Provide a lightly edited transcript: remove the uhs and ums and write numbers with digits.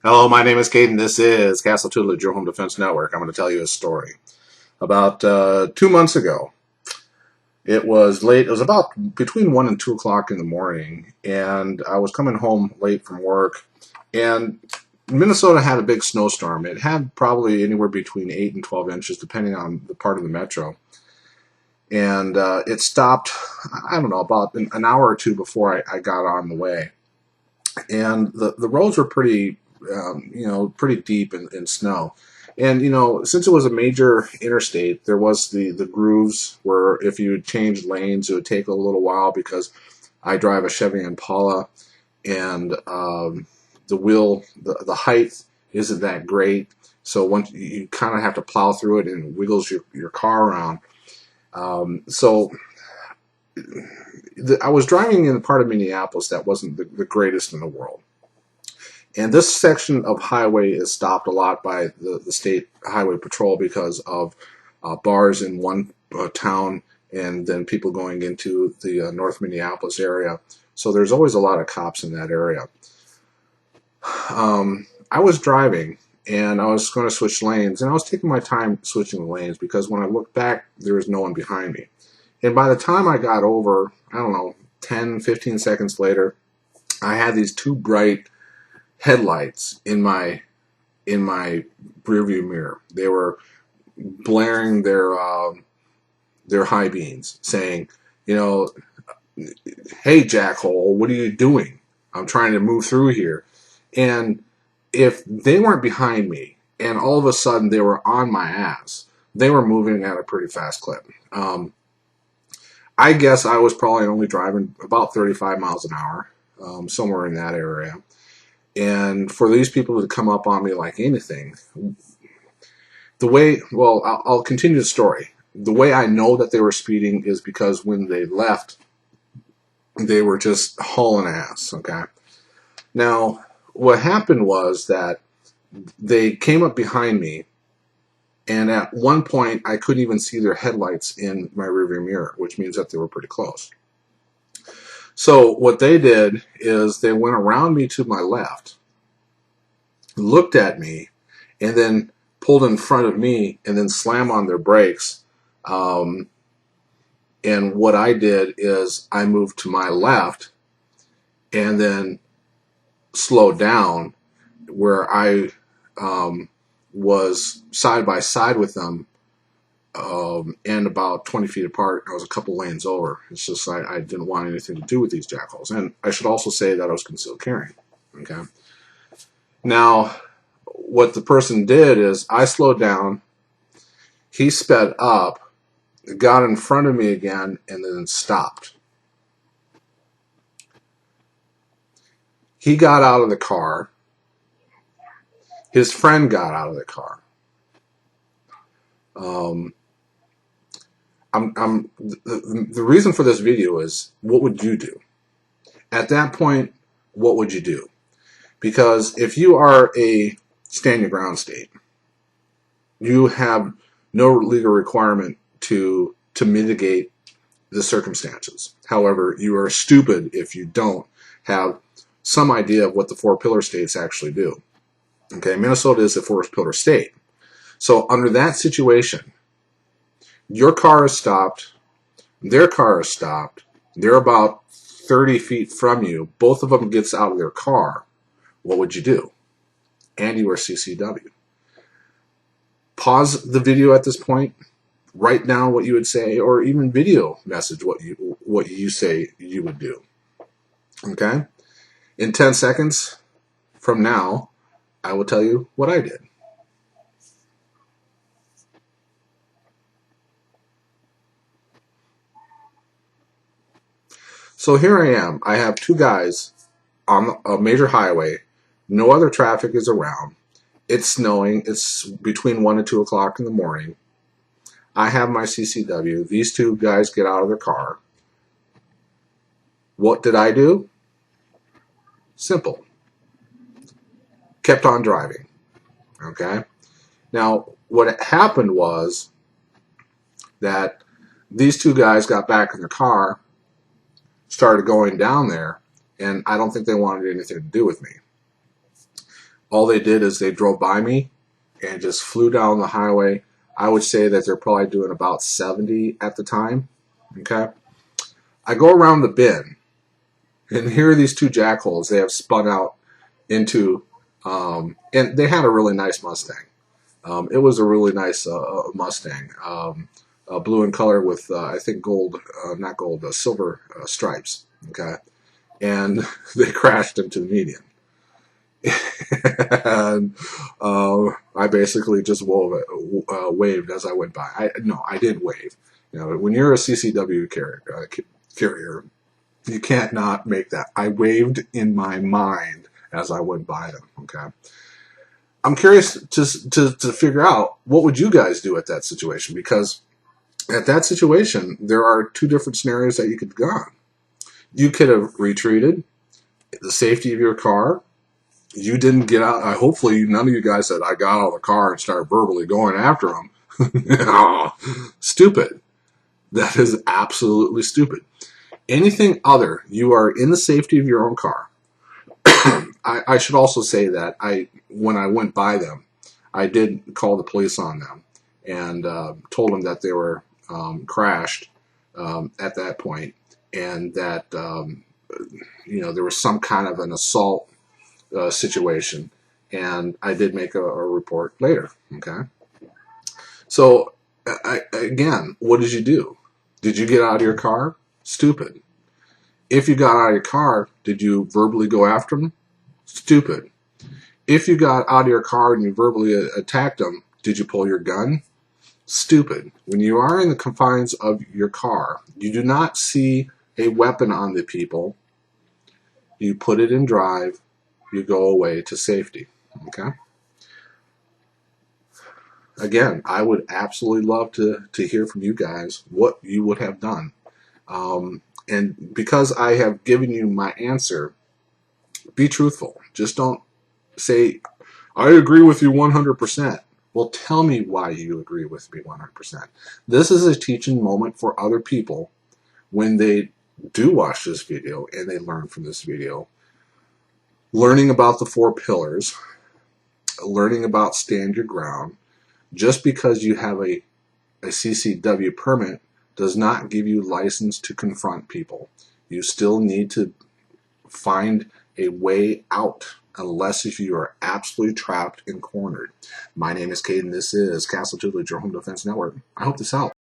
Hello, my name is Caden. This is Castle Tutelage, your home defense network. I'm going to tell you a story. About 2 months ago, it was late. It was about between 1 and 2 o'clock in the morning, and I was coming home late from work. And Minnesota had a big snowstorm. It had probably anywhere between 8 and 12 inches, depending on the part of the metro. And it stopped, I don't know, about an hour or two before I got on the way. And the roads were pretty pretty deep in snow. And, since it was a major interstate, there was the grooves where if you changed lanes, it would take a little while because I drive a Chevy Impala, and the height isn't that great. So once you kind of have to plow through it, and it wiggles your car around. So I was driving in a part of Minneapolis that wasn't the greatest in the world. And this section of highway is stopped a lot by the state highway patrol because of bars in one town and then people going into the North Minneapolis area. So there's always a lot of cops in that area. I was driving and I was going to switch lanes, and I was taking my time switching the lanes because when I looked back, there was no one behind me. And by the time I got over, I don't know, 10, 15 seconds later, I had these two bright headlights in my rearview mirror. They were blaring their high beams, saying, "Hey, jackhole, what are you doing? I'm trying to move through here." And if they weren't behind me, and all of a sudden they were on my ass, they were moving at a pretty fast clip. I guess I was probably only driving about 35 miles an hour, somewhere in that area. And for these people to come up on me like anything, I'll continue the story. The way I know that they were speeding is because when they left, they were just hauling ass, okay? Now, what happened was that they came up behind me, and at one point, I couldn't even see their headlights in my rearview mirror, which means that they were pretty close. So what they did is they went around me to my left, looked at me, and then pulled in front of me and then slammed on their brakes. And what I did is I moved to my left and then slowed down where I was side by side with them, and about 20 feet apart. I was a couple lanes over. It's just I didn't want anything to do with these jackals. And I should also say that I was concealed carrying. Okay. Now, what the person did is I slowed down. He sped up, got in front of me again, and then stopped. He got out of the car. His friend got out of the car. The reason for this video is, what would you do? At that point, what would you do? Because if you are a stand your ground state, you have no legal requirement to mitigate the circumstances. However, you are stupid if you don't have some idea of what the four pillar states actually do. Okay, Minnesota is a four pillar state. So under that situation, your car is stopped, their car is stopped, they're about 30 feet from you, both of them gets out of their car. What would you do? And you are CCW. Pause the video at this point, write down what you would say, or even video message what you say you would do. Okay? In 10 seconds from now, I will tell you what I did. So here I am. I have two guys on a major highway. No other traffic is around. It's snowing. It's between 1 and 2 o'clock in the morning. I have my CCW. These two guys get out of their car. What did I do? Simple. Kept on driving. Okay? Now, what happened was that these two guys got back in the car, started going down there, and I don't think they wanted anything to do with me. all they did is they drove by me and just flew down the highway. I would say that they're probably doing about 70 at the time. Okay. I go around the bend, and here are these two jackholes. They have spun out into, and they had a really nice Mustang. It was a really nice Mustang, blue in color with, I think, gold, not gold, silver stripes. Okay. And they crashed into the median. And I basically just waved as I went by. I did wave. You know, when you're a CCW carrier, you can't not make that. I waved in my mind as I went by them. Okay. I'm curious to figure out, what would you guys do at that situation? Because at that situation, there are two different scenarios that you could have gone. You could have retreated, the safety of your car. You didn't get out. Hopefully, none of you guys said, I got out of the car and started verbally going after him. Oh, stupid. That is absolutely stupid. Anything other, you are in the safety of your own car. I should also say that when I went by them, I did call the police on them and told them that they were crashed at that point, and that there was some kind of an assault situation, and I did make a report later. Okay, so again, what did you do? Did you get out of your car? Stupid. If you got out of your car, did you verbally go after them? Stupid. If you got out of your car and you verbally attacked them, did you pull your gun? Stupid. When you are in the confines of your car, you do not see a weapon on the people. You put it in drive. You go away to safety. Okay? Again, I would absolutely love to hear from you guys what you would have done. And because I have given you my answer, be truthful. Just don't say, I agree with you 100%. Well, tell me why you agree with me 100%. This is a teaching moment for other people when they do watch this video and they learn from this video. Learning about the 4 pillars, learning about stand your ground. Just because you have a CCW permit does not give you license to confront people. You still need to find a way out, unless if you are absolutely trapped and cornered. My name is Caden. This is Castle Tutelage, your home defense network. I hope this helped.